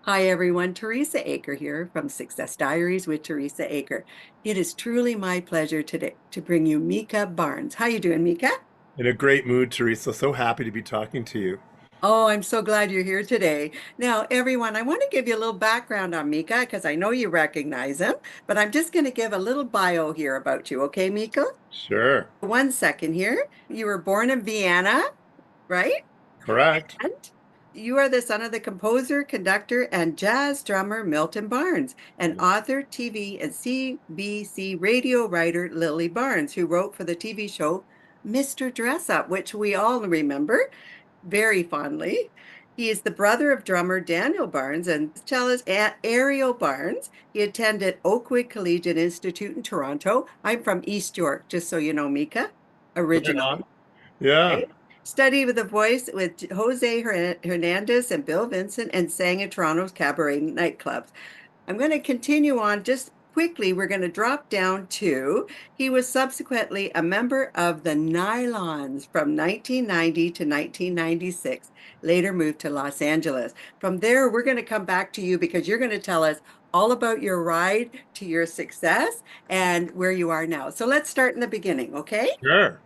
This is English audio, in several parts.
Hi everyone, Teresa Aker here from Success Diaries with Teresa Aker. It is truly my pleasure today to bring you Micah Barnes. How you doing, Micah? In a great mood, Teresa. So happy to be talking to you. Oh, I'm so glad you're here today. Now, everyone, I want to give you a little background on Micah because I know you recognize him, but I'm just going to give a little bio here about you, okay, Micah? Sure. 1 second here. You were born in Vienna, right? Correct. And you are the son of the composer, conductor, and jazz drummer Milton Barnes, and author, TV, and CBC Radio writer Lilly Barnes, who wrote for the TV show Mr. Dress Up, which we all remember very fondly. He is the brother of drummer Daniel Barnes and cellist Ariel Barnes. He attended Oakwood Collegiate Institute in Toronto. I'm from East York, just so you know, Mika, Right on. originally. Yeah. Right? Studied with a voice with Jose Hernandez and Bill Vincent and sang at Toronto's cabaret nightclubs. I'm going to continue on just quickly. We're going to drop down to he was subsequently a member of the Nylons from 1990 to 1996, later moved to Los Angeles. From there, we're going to come back to you because you're going to tell us all about your ride to your success and where you are now. So let's start in the beginning, okay? Sure.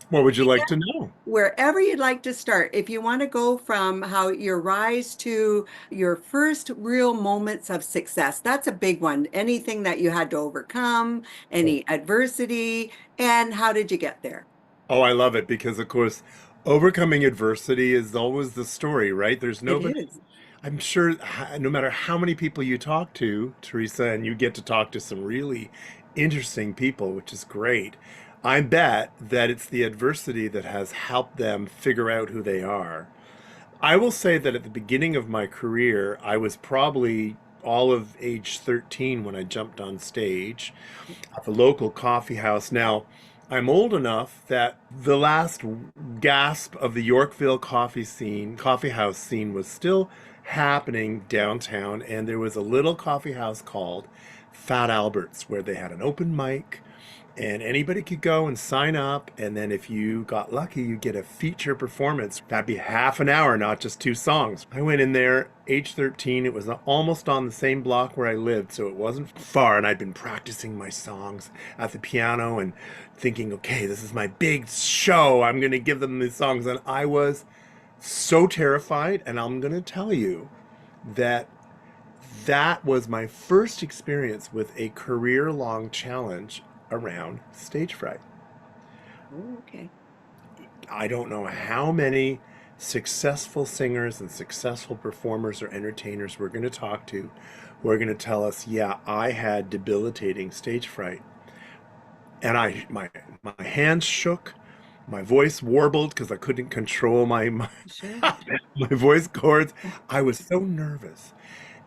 What would you like to know? Wherever you'd like to start. If you want to go from how your rise to your first real moments of success, that's a big one. Anything that you had to overcome, any adversity, and how did you get there? Oh, I love it because, of course, overcoming adversity is always the story, right? There's It nobody, is. I'm sure, no matter how many people you talk to, Teresa, and you get to talk to some really interesting people, which is great. I bet that it's the adversity that has helped them figure out who they are. I will say that at the beginning of my career, I was probably all of age 13 when I jumped on stage at the local coffee house. Now, I'm old enough that the last gasp of the Yorkville coffee house scene was still happening downtown, and there was a little coffee house called Fat Albert's where they had an open mic and anybody could go and sign up, and then if you got lucky you get a feature performance. That'd be half an hour, not just two songs. I went in there age 13. It was almost on the same block where I lived, so it wasn't far, and I'd been practicing my songs at the piano and thinking, okay, this is my big show, I'm going to give them these songs. And I was so terrified, and I'm going to tell you that that was my first experience with a career long challenge around stage fright. Oh, okay. I don't know how many successful singers and successful performers or entertainers we're going to talk to who are going to tell us, yeah, I had debilitating stage fright. And my hands shook, my voice warbled because I couldn't control Sure. my voice cords. I was so nervous.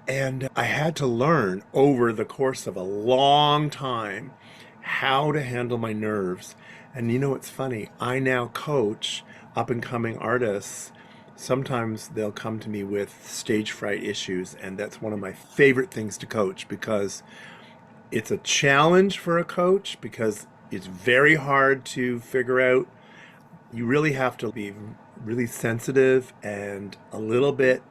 And I had to learn over the course of a long time how to handle my nerves. And you know, it's funny, I now coach up and coming artists. Sometimes they'll come to me with stage fright issues, and that's one of my favorite things to coach because it's a challenge for a coach because it's very hard to figure out. You really have to be really sensitive and a little bit,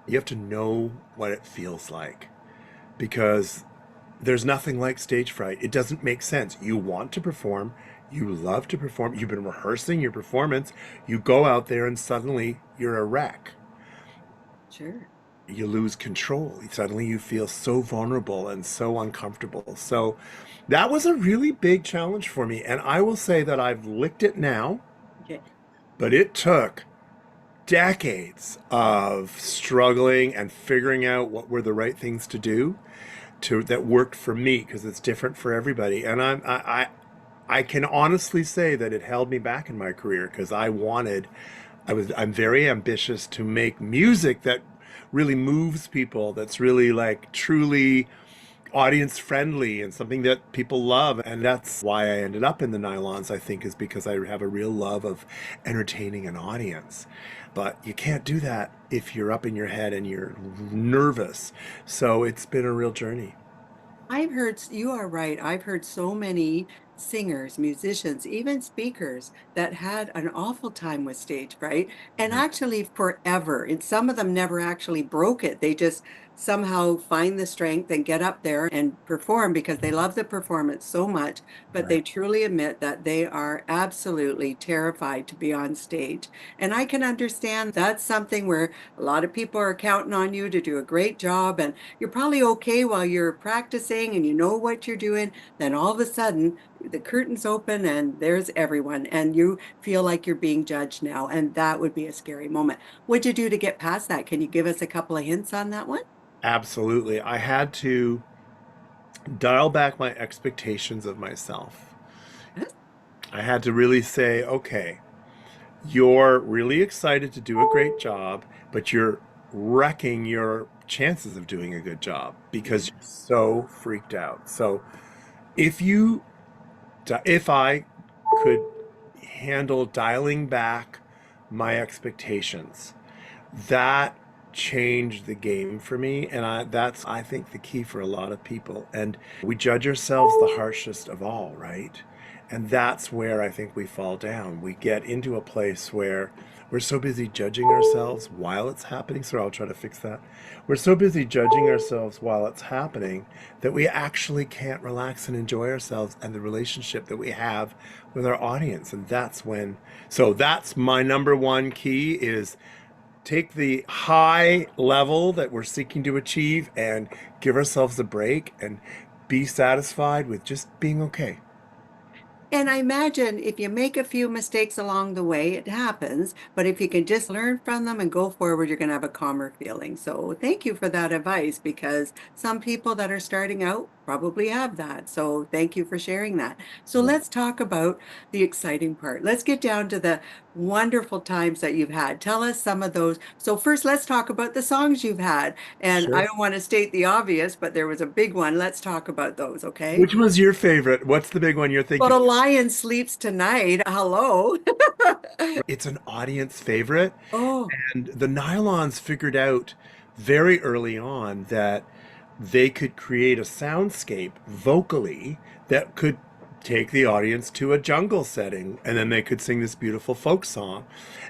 you have to know what it feels like because there's nothing like stage fright. It doesn't make sense. You want to perform, you love to perform, you've been rehearsing your performance, you go out there and suddenly you're a wreck. Sure. You lose control. Suddenly you feel so vulnerable and so uncomfortable. So that was a really big challenge for me. And I will say that I've licked it now, Okay. but it took decades of struggling and figuring out what were the right things to do to that worked for me because it's different for everybody. And I can honestly say that it held me back in my career because I'm very ambitious to make music that really moves people, that's really like truly audience friendly and something that people love. And that's why I ended up in the Nylons, I think, is because I have a real love of entertaining an audience. But you can't do that if you're up in your head and you're nervous. So it's been a real journey. You are right. I've heard so many singers, musicians, even speakers that had an awful time with stage fright and actually forever. And some of them never actually broke it. They just somehow find the strength and get up there and perform because they love the performance so much, but Right. they truly admit that they are absolutely terrified to be on stage. And I can understand that's something where a lot of people are counting on you to do a great job, and you're probably okay while you're practicing and you know what you're doing. Then all of a sudden, the curtains open and there's everyone, and you feel like you're being judged now. And that would be a scary moment. What'd you do to get past that? Can you give us a couple of hints on that one? Absolutely. I had to dial back my expectations of myself. Yes. I had to really say, okay, you're really excited to do a great job, but you're wrecking your chances of doing a good job because Yeah. you're so freaked out. So if you, if I could handle dialing back my expectations, that changed the game for me. And that's, I think, the key for a lot of people. And we judge ourselves the harshest of all, right? And that's where I think we fall down. We get into a place where we're so busy judging ourselves while it's happening. So I'll try to fix that. We're so busy judging ourselves while it's happening that we actually can't relax and enjoy ourselves and the relationship that we have with our audience. And that's when, so that's my number one key is take the high level that we're seeking to achieve and give ourselves a break and be satisfied with just being okay. And I imagine if you make a few mistakes along the way, it happens. But if you can just learn from them and go forward, you're going to have a calmer feeling. So thank you for that advice because some people that are starting out probably have that. So thank you for sharing that. So let's talk about the exciting part. Let's get down to the wonderful times that you've had. Tell us some of those. So first, let's talk about the songs you've had. And I Sure. don't want to state the obvious, but there was a big one. Let's talk about those, okay? Which was your favorite? What's the big one you're But thinking? a lion sleeps tonight. Hello. It's an audience favorite. Oh, And the Nylons figured out very early on that they could create a soundscape vocally that could take the audience to a jungle setting, and then they could sing this beautiful folk song.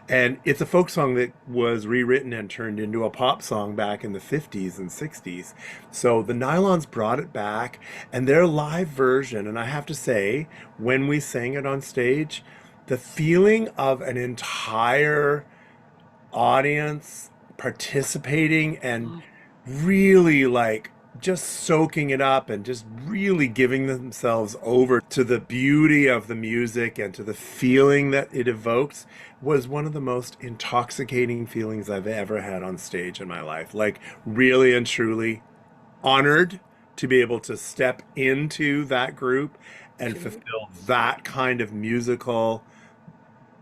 And it's a folk song that was rewritten and turned into a pop song back in the 50s and 60s. So the Nylons brought it back, and their live version, and I have to say, when we sang it on stage, the feeling of an entire audience participating and oh, really like just soaking it up and just really giving themselves over to the beauty of the music and to the feeling that it evokes was one of the most intoxicating feelings I've ever had on stage in my life. Like, really and truly honored to be able to step into that group and sure. fulfill that kind of musical,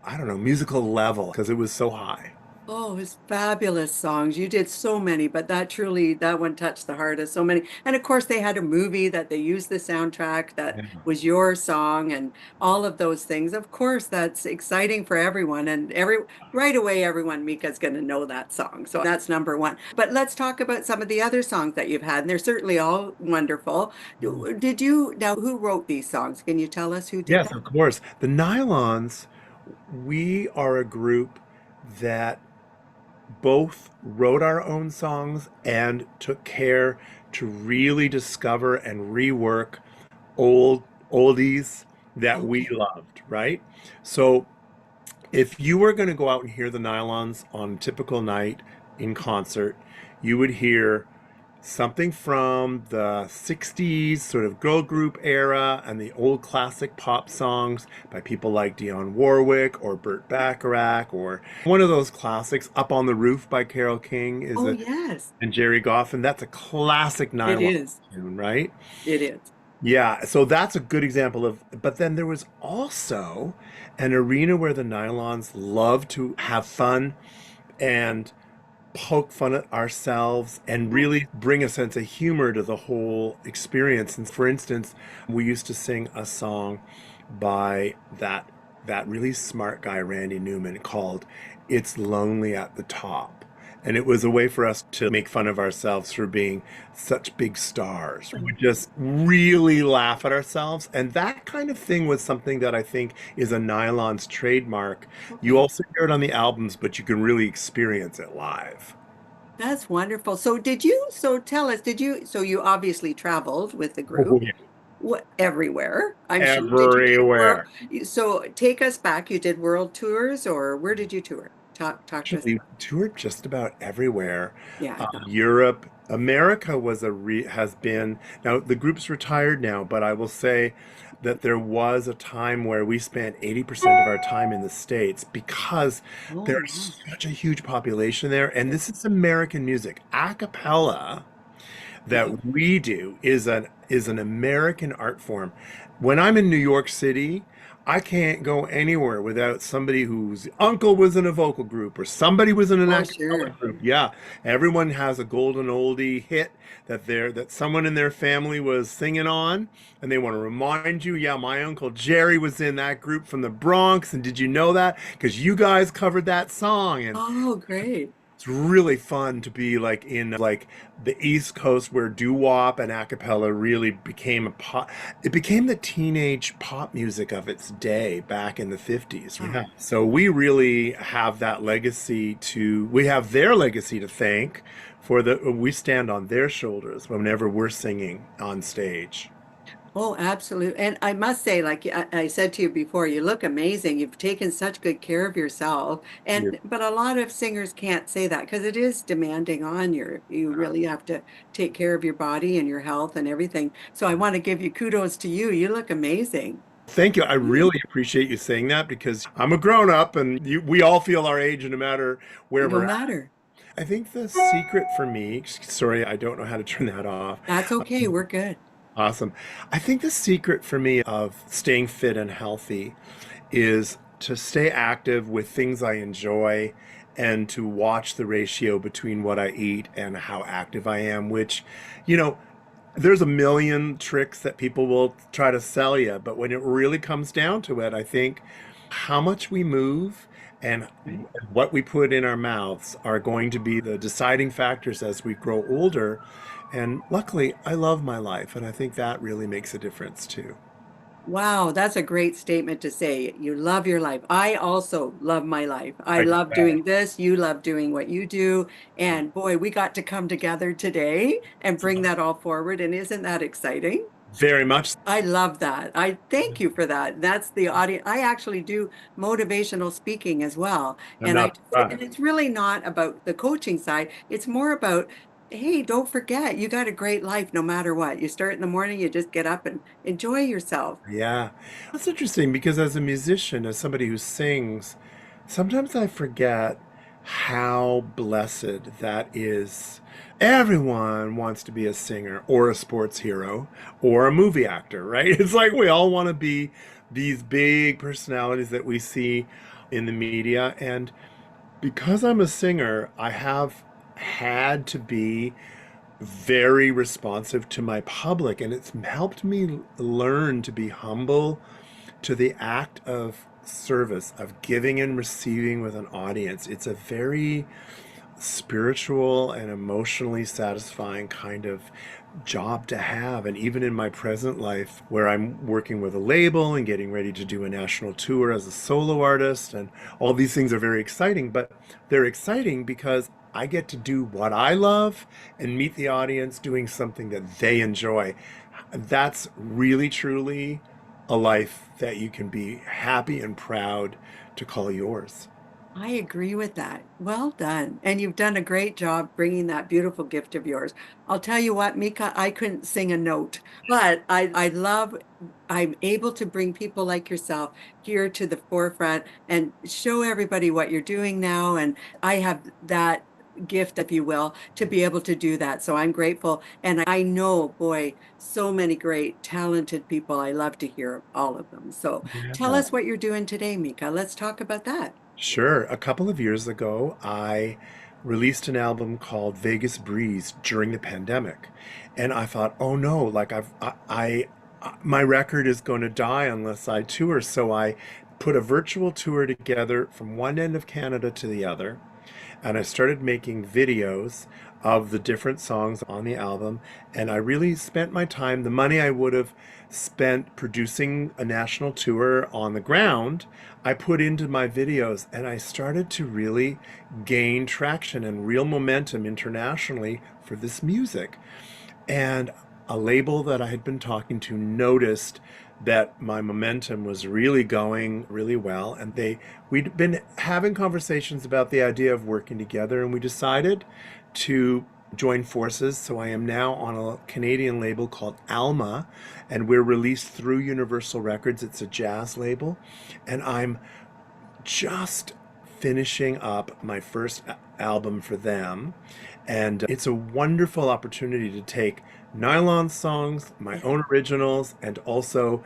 I don't know, musical level because it was so high. Oh, his fabulous songs. You did so many, but that truly, that one touched the heart of so many. And of course, they had a movie that they used the soundtrack that was your song and all of those things. Of course, that's exciting for everyone. And right away, everyone, Mika's going to know that song. So that's number one. But let's talk about some of the other songs that you've had. And they're certainly all wonderful. Did you, now who wrote these songs? Can you tell us who did Yes, that? of course. The Nylons, we are a group that both wrote our own songs and took care to really discover and rework old oldies that we Okay. loved, right? So if you were going to go out and hear the Nylons on a typical night in concert, you would hear something from the 60s sort of girl group era and the old classic pop songs by people like Dionne Warwick or Burt Bacharach or one of those classics, Up on the Roof by Carole King is Oh, a yes, and Jerry Goffin. That's a classic it nylon is. tune, right? It is. Yeah, so that's a good example of, but then there was also an arena where the Nylons love to have fun and poke fun at ourselves and Oh, really bring a sense of humor to the whole experience. And for instance, we used to sing a song by that really smart guy Randy Newman called "It's Lonely at the Top." And it was a way for us to make fun of ourselves for being such big stars. We would just really laugh at ourselves. And that kind of thing was something that I think is a Nylons trademark. You Okay. also hear it on the albums, but you can really experience it live. That's wonderful. So tell us, so you obviously traveled with the Oh, group yeah. everywhere, I'm sure. Did you do world? Everywhere. So take us back. You did world tours or where did you tour? Talk to us Actually, about. toured just about everywhere. Yeah, I thought. Europe, America has been, now the group's retired now, but I will say that there was a time where we spent 80% of our time in the States because Oh, wow. there's such a huge population there. And this is American music. A cappella Okay. that we do is an American art form. When I'm in New York City, I can't go anywhere without somebody whose uncle was in a vocal group or somebody was in an a Oh, cappella sure. group. Yeah, everyone has a golden oldie hit that someone in their family was singing on, and they want to remind you, yeah, my uncle Jerry was in that group from the Bronx, and did you know that? Because you guys covered that song, and Oh, great. it's really fun to be like in like the East Coast where doo-wop and a cappella really became a pop. It became the teenage pop music of its day back in the 50s. Wow. Yeah. So we really have we have their legacy to thank we stand on their shoulders whenever we're singing on stage. Oh, absolutely. And I must say, like I said to you before, you look amazing. You've taken such good care of yourself. Yeah. But a lot of singers can't say that because it is demanding on you really have to take care of your body and your health and everything. So I want to give you kudos to you. You look amazing. Thank you. I Mm. really appreciate you saying that because I'm a grown up and we all feel our age no matter where No we're at. matter. I think the secret for me, sorry, I don't know how to turn that off. That's okay. We're good. Awesome. I think the secret for me of staying fit and healthy is to stay active with things I enjoy and to watch the ratio between what I eat and how active I am, which, you know, there's a million tricks that people will try to sell you, but when it really comes down to it, I think how much we move and Right. what we put in our mouths are going to be the deciding factors as we grow older. And luckily, I love my life, and I think that really makes a difference too. Wow, that's a great statement to say. You love your life. I also love my life. I I love bet. doing this. You love doing what you do. And boy, we got to come together today and bring that all forward. And isn't that exciting? Very much. I love that. I thank you for that. That's the audience. I actually do motivational speaking as well. I'm And not and surprised. it's really not about the coaching side. It's more about, hey, don't forget, you got a great life no matter what. You start in the morning, you just get up and enjoy yourself. Yeah. That's interesting because as a musician, as somebody who sings, sometimes I forget how blessed that is. Everyone wants to be a singer or a sports hero or a movie actor, right? It's like we all want to be these big personalities that we see in the media. And because I'm a singer, I have had to be very responsive to my public, and it's helped me learn to be humble to the act of service, of giving and receiving with an audience. It's a very spiritual and emotionally satisfying kind of job to have. And even in my present life, where I'm working with a label and getting ready to do a national tour as a solo artist, and all these things are very exciting, but they're exciting because I get to do what I love and meet the audience doing something that they enjoy. That's really, truly a life that you can be happy and proud to call yours. I agree with that. Well done. And you've done a great job bringing that beautiful gift of yours. I'll tell you what, Mika, I couldn't sing a note, but I'm able to bring people like yourself here to the forefront and show everybody what you're doing now. And I have that gift, if you will, to be able to do that. So I'm grateful. And I know, boy, so many great, talented people. I love to hear all of them. So tell Yeah. us what you're doing today, Mika. Let's talk about that. Sure. A couple of years ago, I released an album called Vegas Breeze during the pandemic. And I thought, oh no, like my record is going to die unless I tour. So I put a virtual tour together from one end of Canada to the other. and I started making videos of the different songs on the album. And I really spent my time, the money I would have spent producing a national tour on the ground, I put into my videos, and I started to really gain traction and real momentum internationally for this music. And a label that I had been talking to noticed that my momentum was really going really well, and we'd been having conversations about the idea of working together, and we decided to join forces. So I am now on a Canadian label called Alma, and we're released through Universal Records. It's a jazz label, and I'm just finishing up my first album for them. And it's a wonderful opportunity to take Nylon songs, my own originals, and also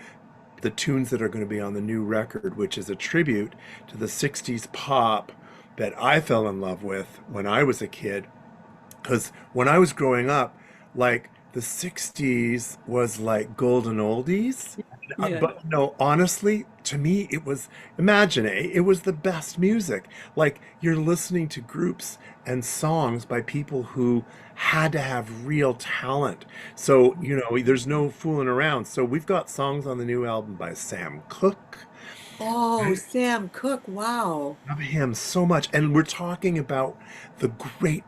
the tunes that are going to be on the new record, which is a tribute to the 60s pop that I fell in love with when I was a kid. Because when I was growing up, like the 60s was like golden oldies. Yeah. But no, honestly, to me, it was, imagine, it was the best music. Like you're listening to groups and songs by people who had to have real talent. So, there's no fooling around. So we've got songs on the new album by Sam Cooke. Oh, Sam Cooke. Wow. Love him so much. And we're talking about the great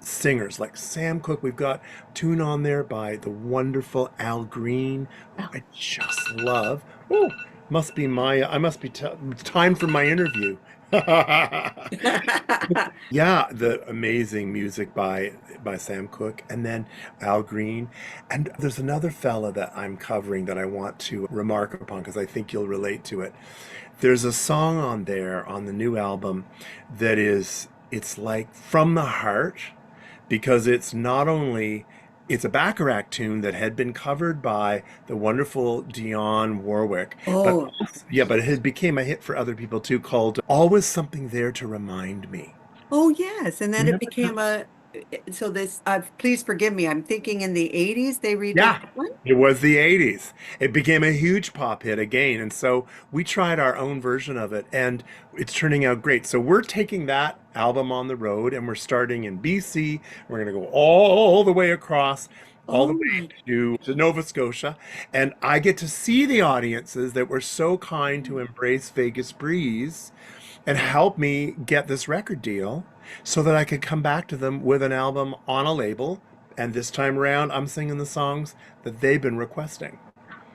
singers like Sam Cooke. We've got a tune on there by the wonderful Al Green, who I just love. Oh, I must be time for my interview. Yeah, the amazing music by Sam Cooke, and then Al Green. And there's another fella that I'm covering that I want to remark upon because I think you'll relate to it. There's a song on there on the new album that it's like from the heart, because it's a Bacharach tune that had been covered by the wonderful Dionne Warwick. Oh, But it had became a hit for other people too, called Always Something There to Remind Me. oh yes. And then it Remember became so this, please forgive me, I'm thinking in the 80s they redid Yeah, that one. it was the 80s. It became a huge pop hit again. And so we tried our own version of it, and it's turning out great. So we're taking that album on the road, and we're starting in BC. We're going to go all the way across, all the Oh way my, to Nova Scotia. And I get to see the audiences that were so kind to embrace Vegas Breeze and help me get this record deal so that I could come back to them with an album on a label. And this time around, I'm singing the songs that they've been requesting.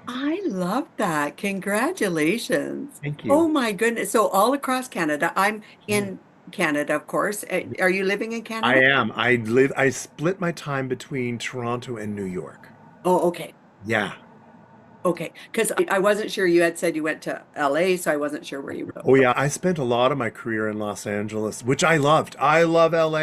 I love that. Congratulations. Thank Oh you. my goodness. So all across Canada. I'm Yeah. in Canada, of course. Are you living in I Canada? am. I split my time between Toronto and New York. Oh, okay. Yeah. Okay. Because I wasn't sure, you had said you went to LA, so I wasn't sure where you were. Oh yeah, I spent a lot of my career in Los Angeles, which I loved. I love LA.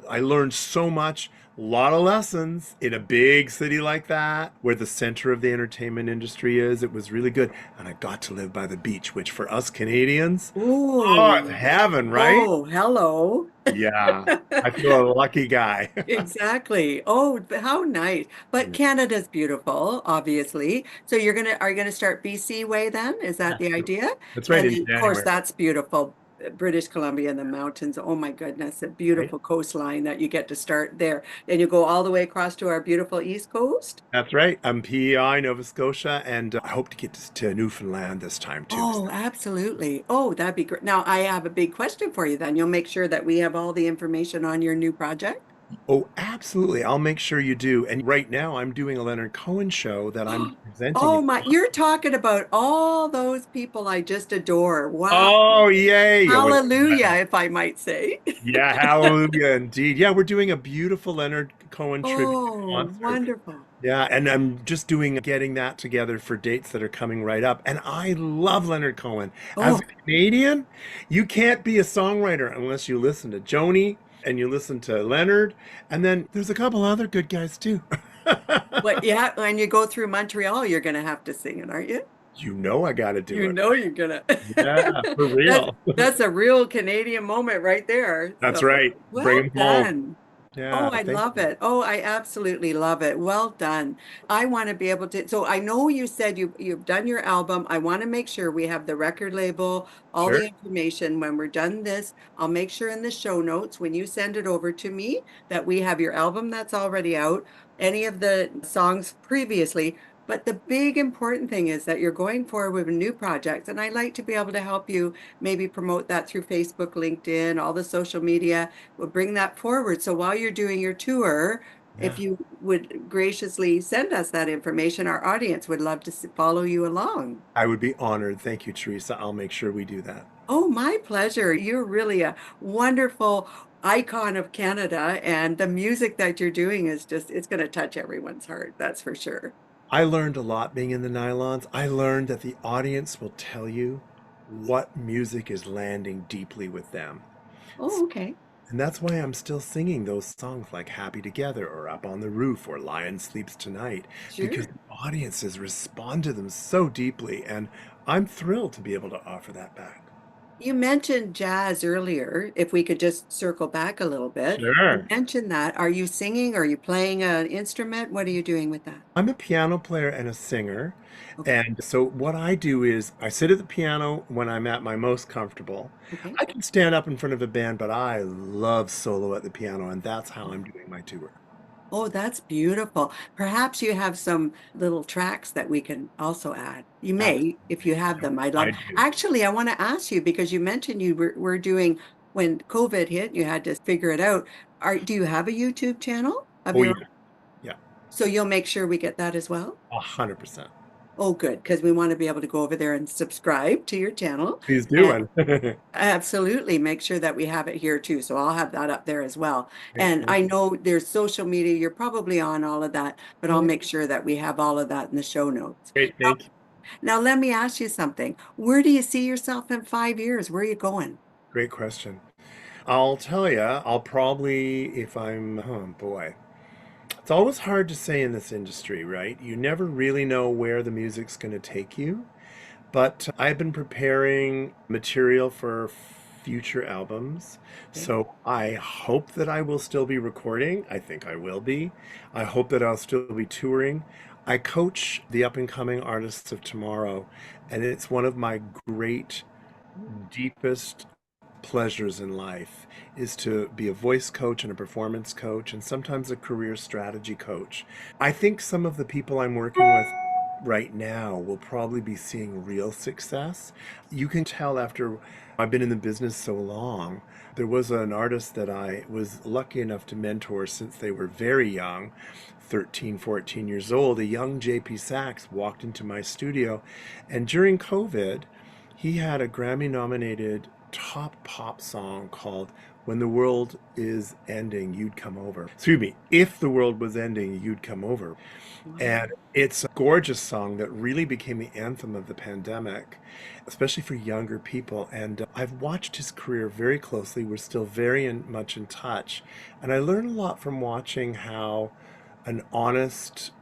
I learned so much, a lot of lessons in a big city like that, where the center of the entertainment industry is. It was really good. And I got to live by the beach, which for us Canadians, oh, it's Oh, heaven, right? oh, hello. Yeah. I feel a lucky guy. Exactly. Oh, how nice. But Yeah. Canada's beautiful, obviously. So are you gonna start BC way then? Is that the idea? That's right, And in then, of course, January, that's beautiful. British Columbia and the mountains. Oh my goodness, a right? beautiful coastline that you get to start there. And you go all the way across to our beautiful East Coast. That's right. I'm PEI, Nova Scotia, and I hope to get to Newfoundland this time too. Oh, absolutely. Oh, that'd be great. Now, I have a big question for you then. You'll make sure that we have all the information on your new project. Oh, absolutely. I'll make sure you do. And right now, I'm doing a Leonard Cohen show that I'm presenting. Oh my, you're talking about all those people I just adore. Wow. Oh, yay. Oh, Hallelujah, if I might say. yeah, hallelujah, indeed. Yeah, we're doing a beautiful Leonard Cohen tribute Oh, concert. wonderful. Yeah, and I'm just getting that together for dates that are coming right up. And I love Leonard Cohen. As Oh, a Canadian, you can't be a songwriter unless you listen to Joni and you listen to Leonard. And then there's a couple other good guys too. but yeah, when you go through Montreal, you're gonna have to sing it, aren't you? You know I got to do You it. know you're gonna. Yeah, for That's real. that's a real Canadian moment right there. That's So right. well Bring them home. done. Yeah, Oh, I thank love you. it. Oh, I absolutely love it. Well done. I want to be able to, so I know you said you've done your album. I want to make sure we have the record label, all Sure. the information. When we're done this, I'll make sure in the show notes when you send it over to me that we have your album that's already out, any of the songs previously. But the big important thing is that you're going forward with a new project, and I like to be able to help you maybe promote that through Facebook, LinkedIn, all the social media. We'll bring that forward. So while you're doing your tour, if Yeah. you would graciously send us that information, our audience would love to follow you along. I would be honored. Thank you, Teresa. I'll make sure we do that. Oh, my pleasure. You're really a wonderful icon of Canada, and the music that you're doing is just, it's going to touch everyone's heart. That's for sure. I learned a lot being in the Nylons. I learned that the audience will tell you what music is landing deeply with them. Oh, okay. And that's why I'm still singing those songs like Happy Together or Up on the Roof or Lion Sleeps Tonight, because Sure. the audiences respond to them so deeply. And I'm thrilled to be able to offer that back. You mentioned jazz earlier. If we could just circle back a little bit. You Sure. mentioned that. Are you singing? Are you playing an instrument? What are you doing with that? I'm a piano player and a singer. Okay. And so what I do is I sit at the piano when I'm at my most comfortable. Okay. I can stand up in front of a band, but I love solo at the piano, and that's how I'm doing my tour. Oh, that's beautiful. Perhaps you have some little tracks that we can also add. You may, if Absolutely. you have them. I'd I love. do. Actually, I want to ask you because you mentioned you were doing when COVID hit, you had to figure it out. Do you have a YouTube channel of Oh, your yeah. own? Yeah. So you'll make sure we get that as well? 100%. Oh, good, because we want to be able to go over there and subscribe to your channel. Please And do. absolutely make sure that we have it here too. So I'll have that up there as well. Great. And Thank I you. know there's social media, you're probably on all of that, but Oh, I'll yeah. make sure that we have all of that in the show notes. Great. Now, Thank you. now let me ask you something. Where do you see yourself in 5 years? Where are you going? Great question. I'll tell you, I'll probably, if I'm, oh boy, it's always hard to say in this industry, right? You never really know where the music's going to take you. But I've been preparing material for future albums. Okay. So I hope that I will still be recording. I think I will be. I hope that I'll still be touring. I coach the up and coming artists of tomorrow, and it's one of my great, deepest pleasures in life is to be a voice coach and a performance coach and sometimes a career strategy coach. I think some of the people I'm working with right now will probably be seeing real success. You can tell after I've been in the business so long. There was an artist that I was lucky enough to mentor since they were very young, 13, 14 years old. A young JP Sachs walked into my studio, and during COVID, he had a Grammy nominated top pop song called When the World Is Ending, You'd Come Over. Excuse me, If the World Was Ending, You'd Come Over. Wow. And it's a gorgeous song that really became the anthem of the pandemic, especially for younger people. And I've watched his career very closely. We're still much in touch. And I learn a lot from watching how an honest,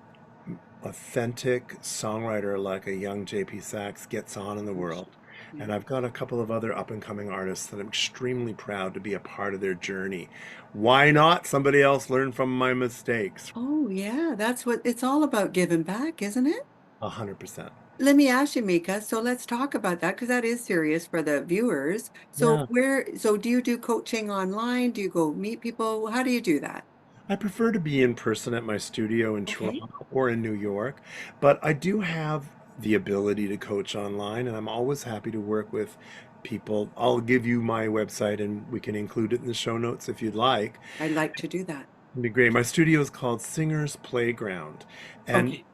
authentic songwriter like a young JP Sachs gets on in the world. And Yeah. I've got a couple of other up and coming artists that I'm extremely proud to be a part of their journey. Why not somebody else learn from my mistakes? Oh, yeah. That's what it's all about, giving back, isn't it? 100%. Let me ask you, Mika. So let's talk about that because that is serious for the viewers. Yeah. So do you do coaching online? Do you go meet people? How do you do that? I prefer to be in person at my studio in Okay. Toronto or in New York, but I do have the ability to coach online, and I'm always happy to work with people. I'll give you my website and we can include it in the show notes if you'd like. I'd like to do that. It'd be great. My studio is called Singers Playground, and Okay.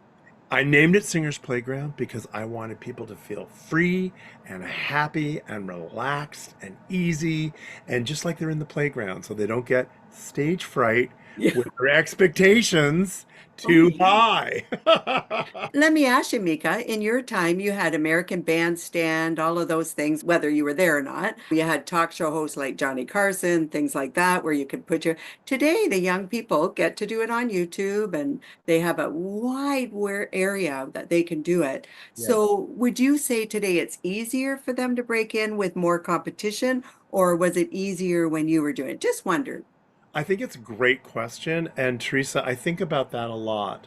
I named it Singers Playground because I wanted people to feel free and happy and relaxed and easy and just like they're in the playground so they don't get stage fright Yeah. with their expectations Oh, too yeah. high. Let me ask you, Mika, in your time, you had American Bandstand, all of those things, whether you were there or not. You had talk show hosts like Johnny Carson, things like that, where you could put your. Today, the young people get to do it on YouTube and they have a wide where area that they can do it. Yes. So, would you say today it's easier for them to break in with more competition, or was it easier when you were doing it? Just wondered. I think it's a great question. And Teresa, I think about that a lot.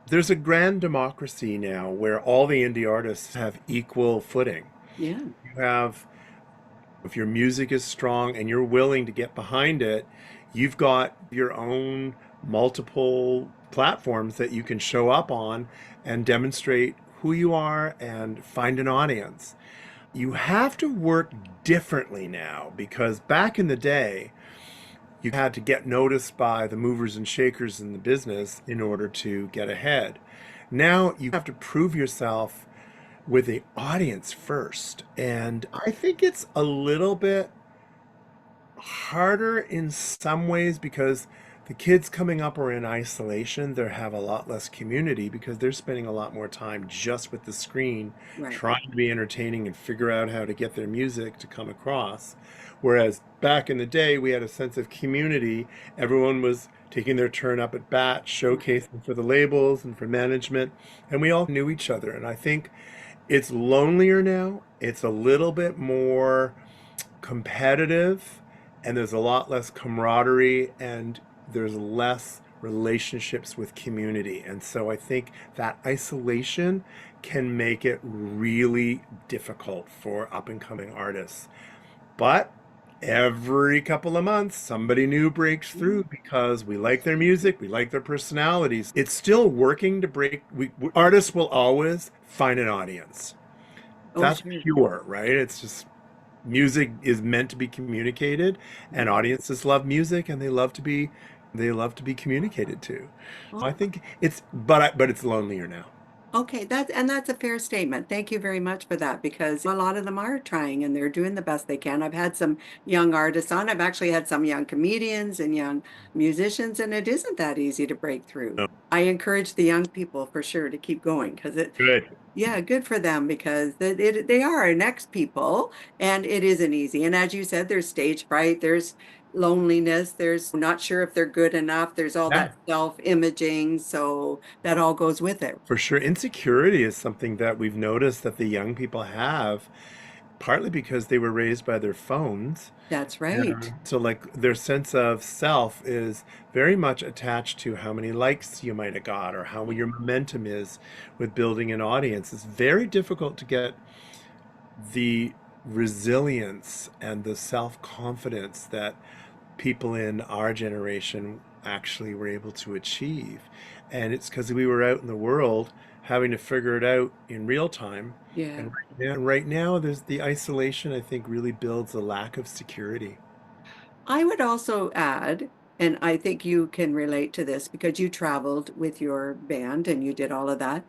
There's a grand democracy now where all the indie artists have equal footing. Yeah. You have, if your music is strong and you're willing to get behind it, you've got your own multiple platforms that you can show up on and demonstrate who you are and find an audience. You have to work differently now because back in the day, you had to get noticed by the movers and shakers in the business in order to get ahead. Now you have to prove yourself with the audience first. And I think it's a little bit harder in some ways because the kids coming up are in isolation. They have a lot less community because they're spending a lot more time just with the screen, Right. trying to be entertaining and figure out how to get their music to come across. Whereas back in the day, we had a sense of community. Everyone was taking their turn up at bat, showcasing for the labels and for management, and we all knew each other. And I think it's lonelier now. It's a little bit more competitive, and there's a lot less camaraderie, and there's less relationships with community. And so I think that isolation can make it really difficult for up and coming artists. But every couple of months, somebody new breaks through because we like their music, we like their personalities. It's still working to break. Artists will always find an audience. Oh, That's sure. pure, right? It's just music is meant to be communicated, and audiences love music, and they love to be communicated to. So I Oh, think but it's lonelier now. okay, that's a fair statement. Thank you very much for that because a lot of them are trying and they're doing the best they can. I've had some young artists on. I've actually had some young comedians and young musicians, and it isn't that easy to break through. No. I encourage the young people for sure to keep going because Good. yeah, good for them because they are our next people and it isn't easy. And as you said, there's stage fright, there's loneliness, there's not sure if they're good enough, there's all Yeah. that self-imaging, so that all goes with it. For sure, insecurity is something that we've noticed that the young people have, partly because they were raised by their phones. That's right. Yeah. So, like, their sense of self is very much attached to how many likes you might have got or how your momentum is with building an audience. It's very difficult to get the resilience and the self-confidence that people in our generation actually were able to achieve. And it's because we were out in the world having to figure it out in real time. Yeah. And right now, there's the isolation, I think, really builds a lack of security. I would also add, and I think you can relate to this because you traveled with your band and you did all of that.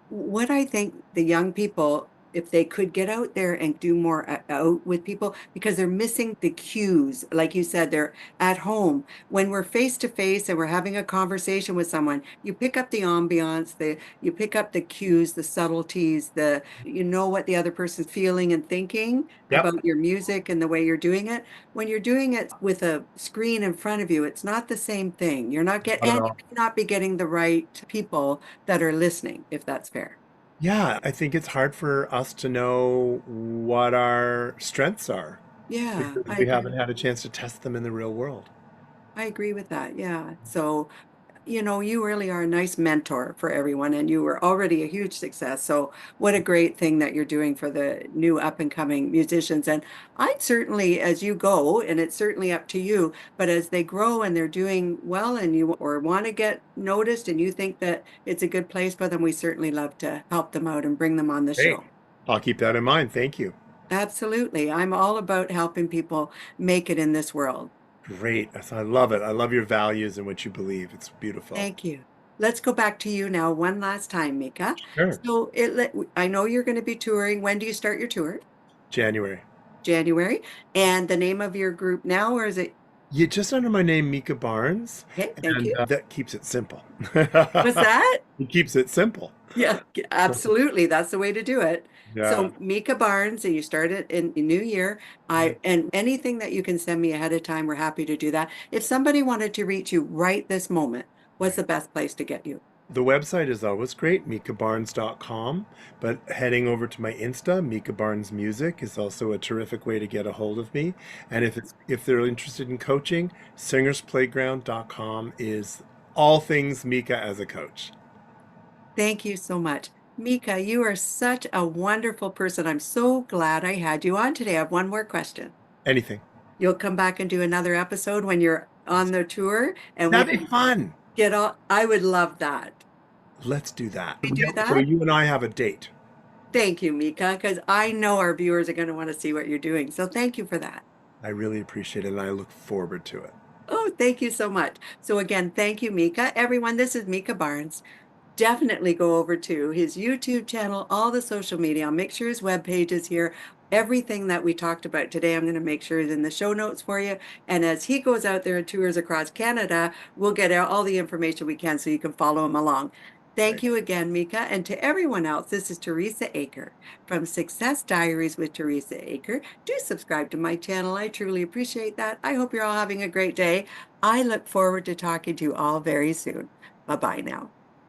What I think the young people, if they could get out there and do more out with people, because they're missing the cues. Like you said, they're at home. When we're face to face and we're having a conversation with someone, you pick up the ambiance, you pick up the cues, the subtleties, you know what the other person's feeling and thinking Yep. about your music and the way you're doing it. When you're doing it with a screen in front of you, it's not the same thing. Not at And you all. may not be getting the right people that are listening, if that's fair. Yeah, I think it's hard for us to know what our strengths are Yeah, because I we haven't agree. had a chance to test them in the real world. I agree with that. Yeah. So, you really are a nice mentor for everyone, and you were already a huge success. So, what a great thing that you're doing for the new up and coming musicians. And I'd certainly, as you go, and it's certainly up to you, but as they grow and they're doing well and you or want to get noticed and you think that it's a good place for them, we certainly love to help them out and bring them on the Great. show. I'll keep that in mind. Thank you. Absolutely. I'm all about helping people make it in this world. Great. I love it. I love your values and what you believe. It's beautiful. Thank you. Let's go back to you now one last time, Mika. Sure. So I know you're going to be touring. When do you start your tour? January. January. And the name of your group now, or is it? Yeah, just under my name, Micah Barnes, Okay, thank and you. that keeps it simple. What's that? It keeps it simple. Yeah, absolutely. That's the way to do it. Yeah. So Mika Barnes, and you started in the new year. And anything that you can send me ahead of time, we're happy to do that. If somebody wanted to reach you right this moment, what's the best place to get you? The website is always great, michebarnes.com, but heading over to my Insta, Micah Barnes Music, is also a terrific way to get a hold of me. And if they're interested in coaching, singersplayground.com is all things Micah as a coach. Thank you so much. Micah, you are such a wonderful person. I'm so glad I had you on today. I have one more question. Anything. You'll come back and do another episode when you're on the tour and we That'd be can fun. get all, I would love that. Let's do that. We do So that? you and I have a date. Thank you, Micah, because I know our viewers are going to want to see what you're doing. So thank you for that. I really appreciate it and I look forward to it. Oh, thank you so much. So again, thank you, Micah. Everyone, this is Micah Barnes. Definitely go over to his YouTube channel, all the social media. I'll make sure his webpage is here. Everything that we talked about today, I'm going to make sure is in the show notes for you. And as he goes out there and tours across Canada, we'll get out all the information we can so you can follow him along. Thank Right. you again, Micah. And to everyone else, this is Teresa Aker from Success Diaries with Teresa Aker. Do subscribe to my channel. I truly appreciate that. I hope you're all having a great day. I look forward to talking to you all very soon. Bye-bye now.